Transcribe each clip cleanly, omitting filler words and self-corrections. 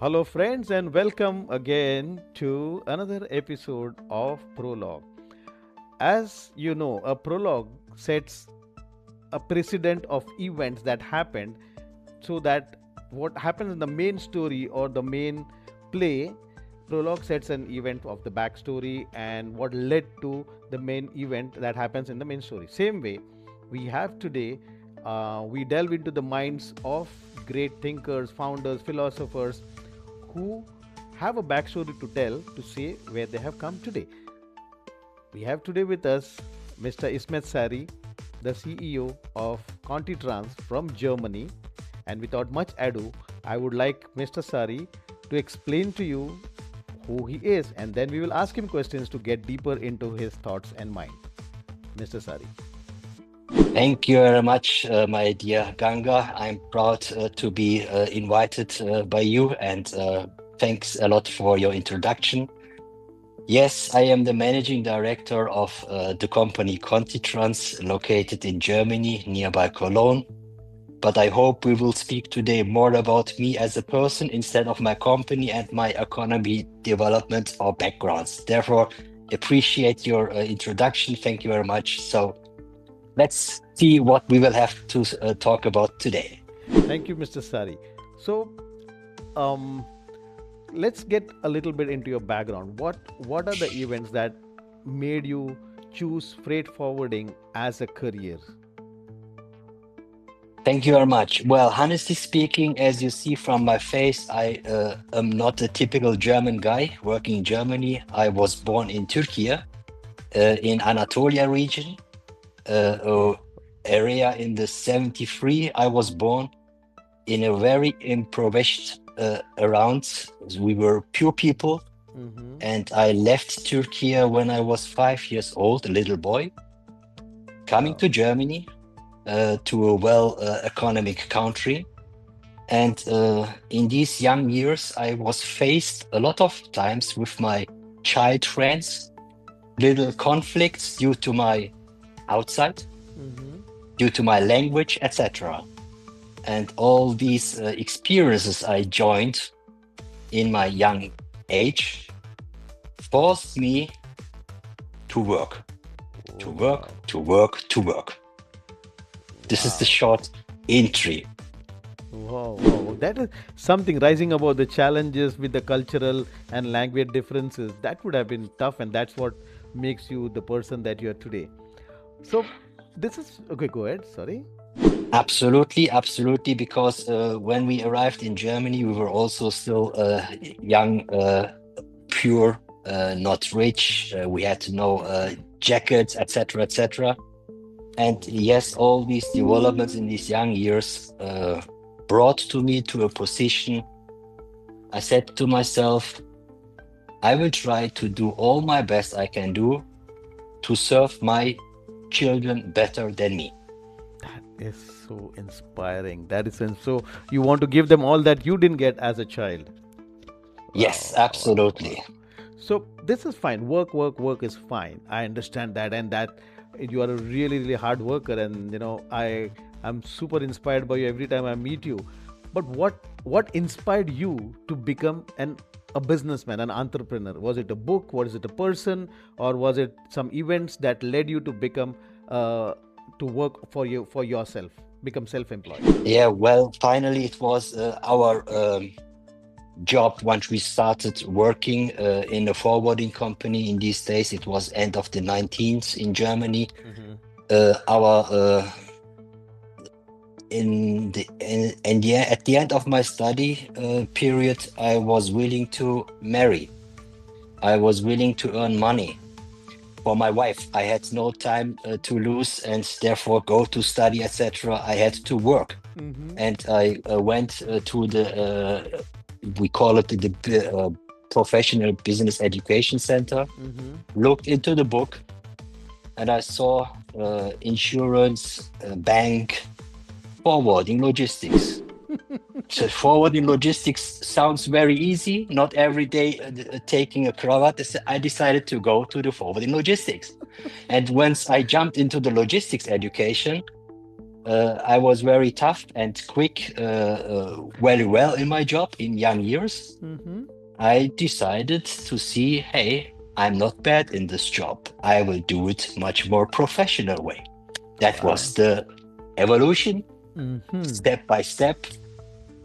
Hello, friends, and welcome again to another episode of Prologue. As you know, a prologue sets a precedent of events that happened so that what happens in the main story or the main play, prologue sets an event of the backstory and what led to the main event that happens in the main story. Same way, we have today, we delve into the minds of great thinkers, founders, philosophers who have a backstory to tell to say where they have come today. We have today with us Mr. Ismet Sari, the CEO of Conti-Trans from Germany. And without much ado, I would like Mr. Sari to explain to you who he is, and then we will ask him questions to get deeper into his thoughts and mind. Mr. Sari. Thank you very much, my dear Ganga. I'm proud to be invited by you, and thanks a lot for your introduction. Yes, I am the managing director of the company Conti-Trans, located in Germany, nearby Cologne. But I hope we will speak today more about me as a person instead of my company and my economy development or backgrounds. Therefore, appreciate your introduction. Thank you very much. So let's see what we will have to talk about today. Thank you, Mr. Sari. So, um, let's get a little bit into your background. What are the events that made you choose freight forwarding as a career? Thank you very much. Well, honestly speaking, as you see from my face, I am not a typical German guy working in Germany. I was born in Turkey, in Anatolia region, area in the 73. I was born in a very impoverished around. We were poor people, Mm-hmm. and I left Turkey when I was 5 years old, a little boy, coming Wow. to Germany, to a well economic country. And in these young years, I was faced a lot of times with my child friends, little conflicts due to my outside, Mm-hmm. due to my language, etc. And all these experiences I joined in my young age forced me to work, to Oh, work, wow. to work, to work. This is the Wow. short entry. Wow, wow. That is something rising above the challenges with the cultural and language differences. That would have been tough, and that's what makes you the person that you are today. So, this is okay. Go ahead. Sorry. Absolutely, absolutely. Because when we arrived in Germany, we were also still young, pure, not rich. We had no jackets, etc., etc. And yes, all these developments in these young years brought to me to a position. I said to myself, I will try to do all my best I can do to serve my children better than me. That is so inspiring. So you want to give them all that you didn't get as a child. Yes, Wow, wow, wow, absolutely. wow. So this is fine. Work is fine. I understand that, and that you are a really, really hard worker, and I'm super inspired by you every time I meet you. But what inspired you to become a businessman, an entrepreneur? Was it a book? Was it a person, or was it some events that led you to become to work for yourself, become self-employed? Yeah, well, finally, it was our job once we started working in a forwarding company. In these days, it was end of the 19th in Germany. Mm-hmm. Our in the at the end of my study period, I was willing to marry. I was willing to earn money for my wife. I had no time to lose, and therefore go to study, etc. I had to work, Mm-hmm. and I went to the we call it the professional business education center. Mm-hmm. Looked into the book, and I saw insurance, bank, forwarding, logistics. So forwarding logistics sounds very easy. Not every day taking a cravat. I decided to go to the forwarding logistics. And once I jumped into the logistics education, I was very tough and quick, very well in my job in young years. Mm-hmm. I decided to see, hey, I'm not bad in this job. I will do it much more professional way. That Wow. was the evolution, Mm-hmm. step by step.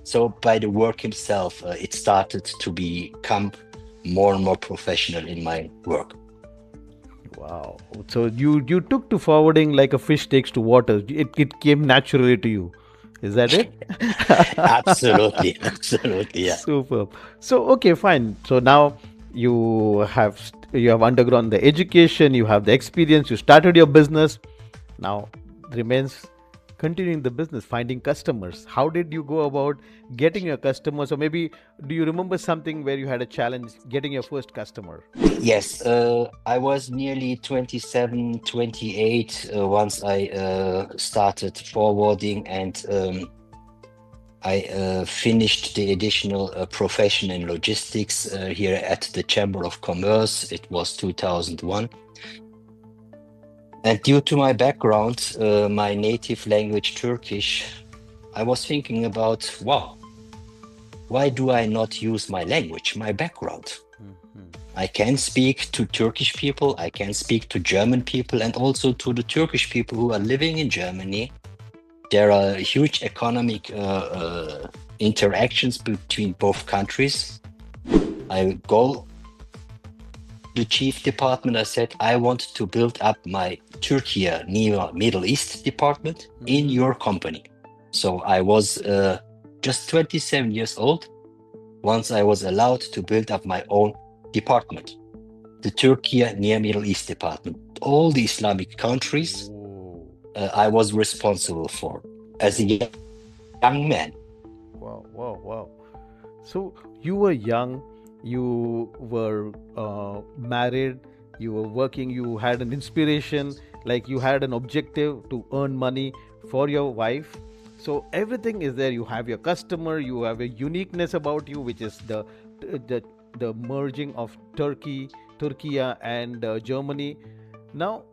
So by the work himself, it started to become more and more professional in my work. Wow. So you took to forwarding like a fish takes to water. It came naturally to you. Is that it? Absolutely, absolutely, yeah. Super. So okay, fine. So now you have undergone the education, you have the experience, you started your business. Now remains continuing the business, finding customers. How did you go about getting your customers? Or maybe do you remember something where you had a challenge getting your first customer? Yes, I was nearly 27, 28 once I started forwarding, and I finished the additional profession in logistics here at the Chamber of Commerce. It was 2001. And due to my background, my native language Turkish, I was thinking about, wow, why do I not use my language, my background? Mhm. I can speak to Turkish people, I can speak to German people, and also to the Turkish people who are living in Germany. There are huge economic interactions between both countries. I go to the chief department. I said, I want to build up my Turkey Middle East department in Mhm. your company. So I was just 27 years old once I was allowed to build up my own department, the Turkey Near Middle East department. All the Islamic countries Oh. I was responsible for as a young man. Wow, wow, wow. So you were young, you were married, you were working, you had an inspiration, like you had an objective to earn money for your wife. So everything is there. You have your customer, you have a uniqueness about you, which is the the merging of Turkey, and Germany. Now,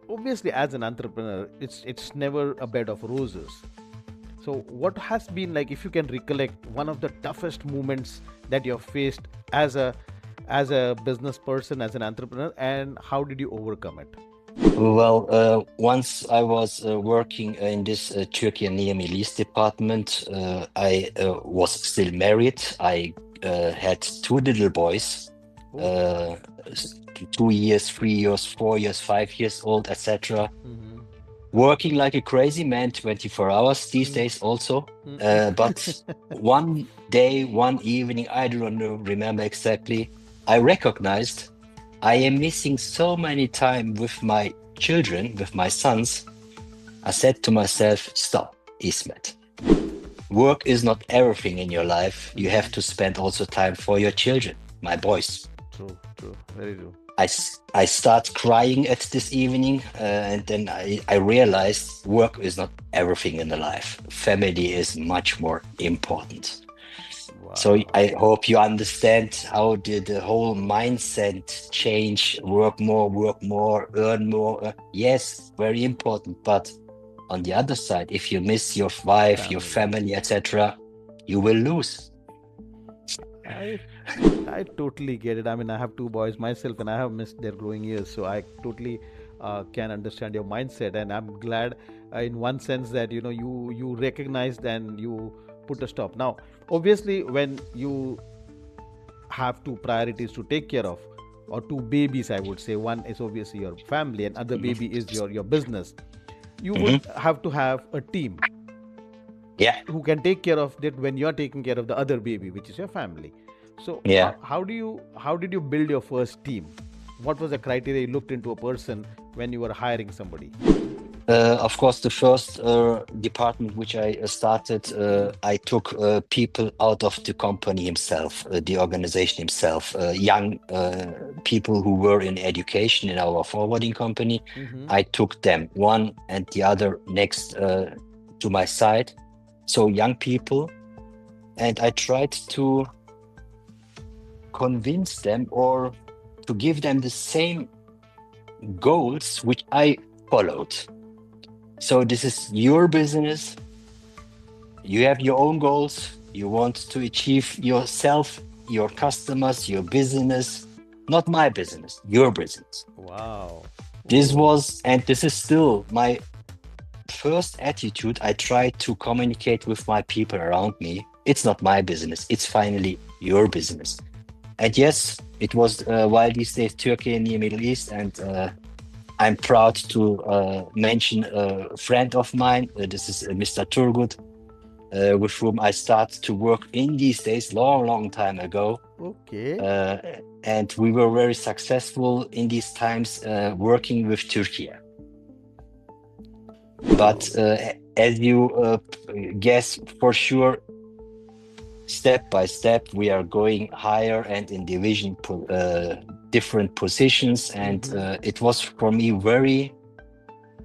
obviously, as an entrepreneur, it's never a bed of roses. So, what has been like, if you can recollect, one of the toughest moments that you have faced as a business person, as an entrepreneur, and how did you overcome it? Well, once I was working in this Turkey Near Middle East department, I was still married. I had two little boys, Oh. uh, 2 years, 3 years, 4 years, 5 years old, etc. Mm-hmm. Working like a crazy man 24 hours these days also. But one day, one evening, I don't know, remember exactly, I recognized I am missing so many time with my children, with my sons. I said to myself, stop, Ismet. Work is not everything in your life. You have to spend also time for your children, my boys. True, true, very true. I start crying at this evening, and then I realized work is not everything in the life. Family is much more important. So Wow. I hope you understand how the whole mindset change, work more, earn more. Yes, very important. But on the other side, if you miss your wife, your Family. family, etc., you will lose. I I totally get it. I mean, I have two boys myself, and I have missed their growing years, so I totally can understand your mindset. And I'm glad, in one sense, that you recognized and you put a stop. Now, obviously, when you have two priorities to take care of, or two babies, I would say, one is obviously your family, and other Mhm, baby is your business. You mhm. would have to have a team Yeah, who can take care of that when you're taking care of the other baby, which is your family. So yeah. how did you build your first team? What was the criteria you looked into a person when you were hiring somebody? Of course, the first department which I started, I took people out of the company himself, the organization himself, young people who were in education in our forwarding company. Mm-hmm. I took them one and the other next to my side. So young people, and I tried to convince them or to give them the same goals which I followed. So this is your business. You have your own goals. You want to achieve yourself, your customers, your business, not my business, your business. Wow. This Whoa. was, and this is still my first attitude. I try to communicate with my people around me. It's not my business. It's finally your business. And yes, it was while these days Turkey in the Middle East, and I'm proud to mention a friend of mine. This is Mr. Turgut, with whom I started to work in these days, long time ago. Okay. Uh, and we were very successful in these times working with Turkey. Wow. But as you guess for sure, step by step, we are going higher and in different positions. And Mm-hmm. it was for me very,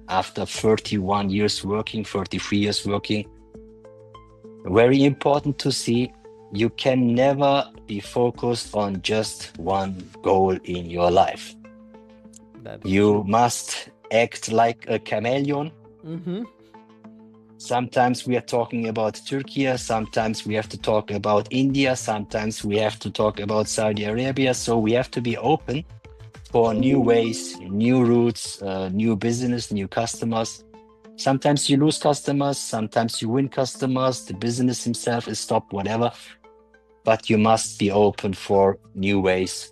after 31 years working, 33 years working, very important to see you can never be focused on just one goal in your life. That's You true. must act like a chameleon. Mm-hmm. Sometimes we are talking about Turkey, sometimes we have to talk about India, sometimes we have to talk about Saudi Arabia. So we have to be open for new ways, new routes, new business, new customers. Sometimes you lose customers, sometimes you win customers, the business himself is stopped, whatever. But you must be open for new ways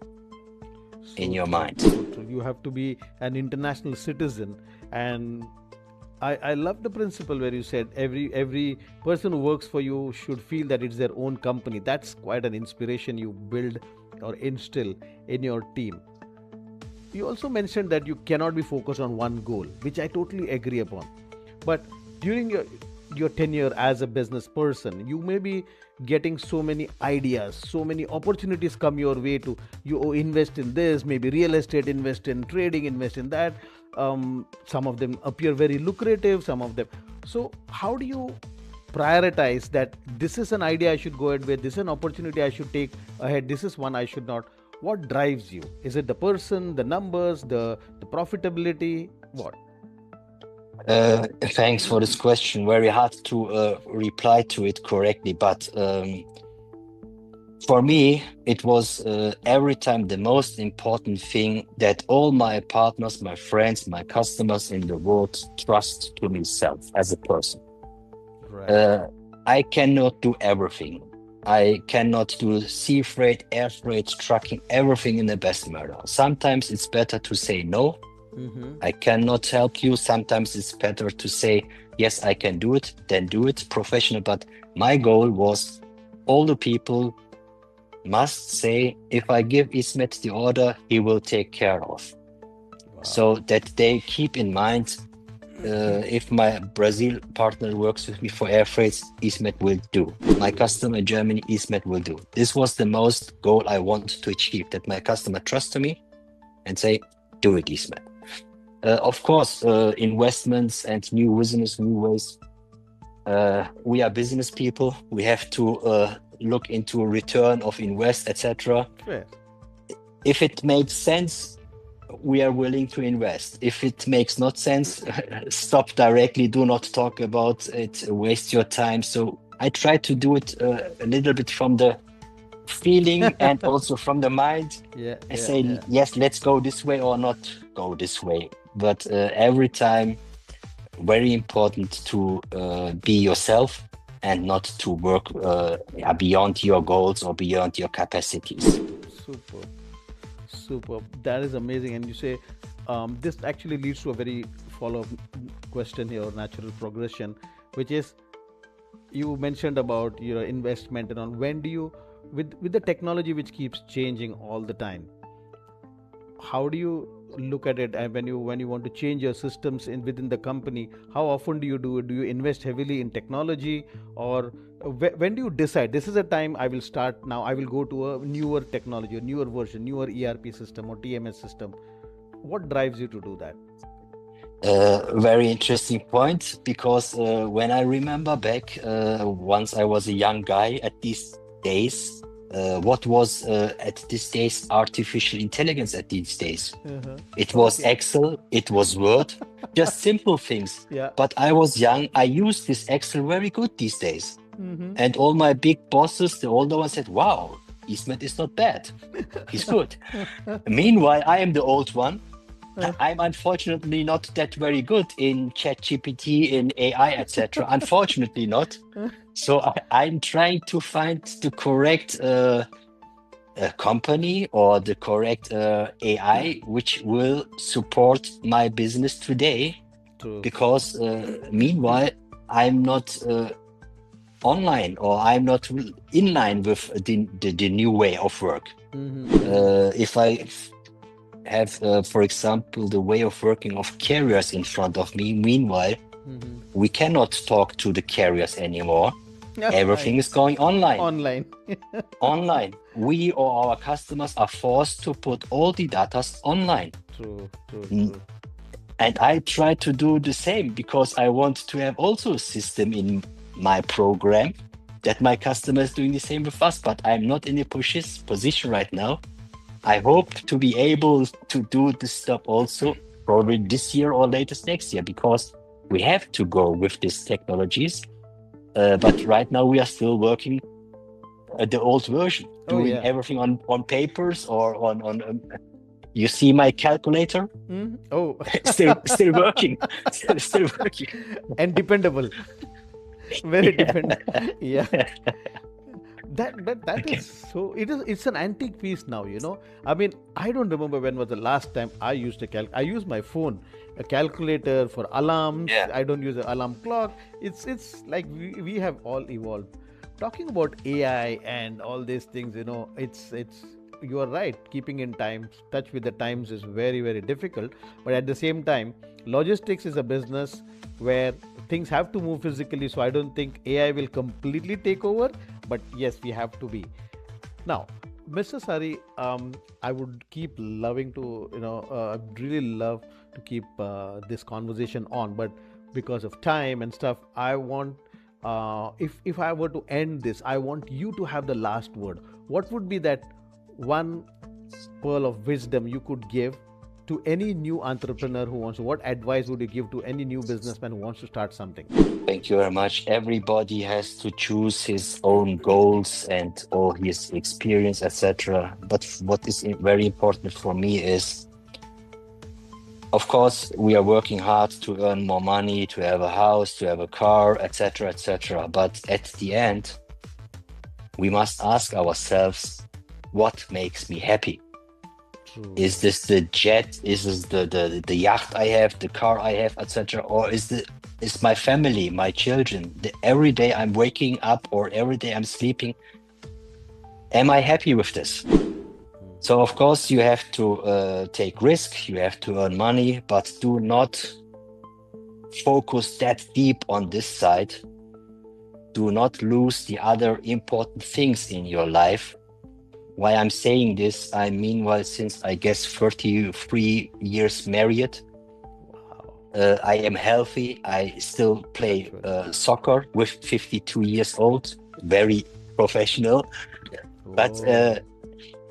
in So your true. mind. So true. You have to be an international citizen, and I love the principle where you said every person who works for you should feel that it's their own company. That's quite an inspiration you build or instill in your team. You also mentioned that you cannot be focused on one goal, which I totally agree upon. But during your tenure as a business person, you may be getting so many ideas, so many opportunities come your way to you invest in this, maybe real estate, invest in trading, invest in that. Some of them appear very lucrative, some of them. So how do you prioritize that this is an idea I should go ahead with, this is an opportunity I should take ahead, this is one I should not? What drives you? Is it the person, the numbers, the profitability? What? Thanks for this question. Very hard to reply to it correctly, but for me, it was every time the most important thing that all my partners, my friends, my customers in the world trust to myself as a person. Right. Uh, I cannot do everything. I cannot do sea freight, air freight, trucking, everything in the best manner. Sometimes it's better to say no. Mm-hmm. I cannot help you. Sometimes it's better to say, yes, I can do it, then do it professional. But my goal was all the people must say, if I give Ismet the order, he will take care of. Wow. So that they keep in mind, if my Brazil partner works with me for air freights, Ismet will do. My customer in Germany, Ismet will do. This was the most goal I wanted to achieve, that my customer trusts me and say, do it, Ismet. Of course, investments and new business, new ways. We are business people. We have to look into a return of invest, etc. Fair. If it makes sense, we are willing to invest. If it makes not sense, stop directly. Do not talk about it. Waste your time. So I try to do it a little bit from the feeling and also from the mind. Yeah, I yeah, say, yeah. yes, let's go this way or not go this way. But every time, very important to be yourself and not to work yeah, beyond your goals or beyond your capacities. Super. Super. That is amazing. And you say this actually leads to a very follow up question here, or natural progression, which is you mentioned about your investment and on when do you with the technology which keeps changing all the time, how do you look at it? And when you want to change your systems in within the company, how often do you do it? Do you invest heavily in technology, or when do you decide this is a time I will start, now I will go to a newer technology, a newer version, newer ERP system or TMS system? What drives you to do that? Very interesting point, because when I remember back, once I was a young guy at these days, what was at these days artificial intelligence at these days. Uh-huh. It was Okay. Excel, it was Word, just simple things. Yeah. But I was young, I used this Excel very good these days. Mm-hmm. And all my big bosses, the older ones said, wow, Ismet is not bad. He's good. Meanwhile, I am the old one. I'm unfortunately not that very good in ChatGPT, in AI, etc. Unfortunately not. So I'm trying to find the correct company or the correct AI which will support my business today. True. Because meanwhile, I'm not online, or I'm not in line with the new way of work. Mm-hmm. If I have, for example, the way of working of carriers in front of me, meanwhile, Mm-hmm. we cannot talk to the carriers anymore. Everything Right. is going online. Online. Online. We or our customers are forced to put all the data online. True. True. Mm, True. And I try to do the same because I want to have also a system in my program that my customer is doing the same with us, but I'm not in a position right now. I hope to be able to do this stuff also probably this year or latest next year, because we have to go with these technologies. But right now we are still working the old version, Oh doing yeah. everything on papers or on you see my calculator? Mm-hmm. Oh. Still working. Still working. And dependable. Very dependent. Yeah. That Okay. is so, it's an antique piece now, I mean, I don't remember when was the last time I used I use my phone, a calculator for alarms. Yeah. I don't use an alarm clock. It's like we have all evolved. Talking about AI and all these things, it's you are right, keeping in touch with the times is very, very difficult. But at the same time, logistics is a business where things have to move physically, so I don't think AI will completely take over, but yes, we have to be. Now, Mr. Sari, I would keep loving to, I'd really love to keep this conversation on, but because of time and stuff, I want, if I were to end this, I want you to have the last word. What would be that one pearl of wisdom you could give to any new entrepreneur who wants to? What advice would you give to any new businessman who wants to start something? Thank you very much. Everybody has to choose his own goals and all his experience, etc. But what is very important for me is, of course, we are working hard to earn more money, to have a house, to have a car, etc., etc. But at the end, we must ask ourselves, what makes me happy? True. Is this the jet? Is this the yacht I have, the car I have, etc.? Or is my family, my children, every day I'm waking up or every day I'm sleeping, am I happy with this? So of course you have to take risk, you have to earn money, but do not focus that deep on this side. Do not lose the other important things in your life. Why I'm saying this, I meanwhile, since I guess 33 years married, Wow. I am healthy. I still play Actually. soccer with 52 years old, very professional. But Whoa.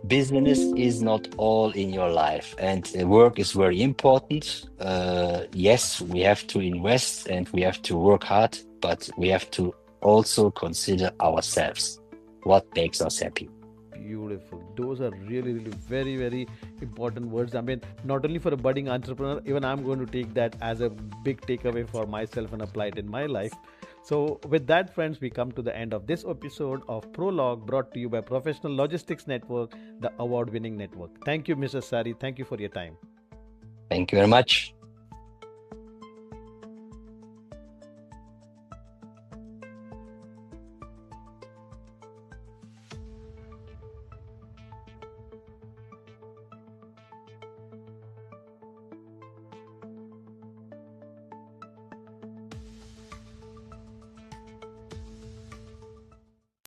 business is not all in your life, and work is very important. Yes, we have to invest and we have to work hard, but we have to also consider ourselves. What makes us happy? Beautiful. Those are really, really very, very important words. I mean, not only for a budding entrepreneur, even I'm going to take that as a big takeaway for myself and apply it in my life. So, with that, friends, we come to the end of this episode of PRO-LOGUE, brought to you by Professional Logistics Network, the award winning network. Thank you, Mr. Sari. Thank you for your time. Thank you very much.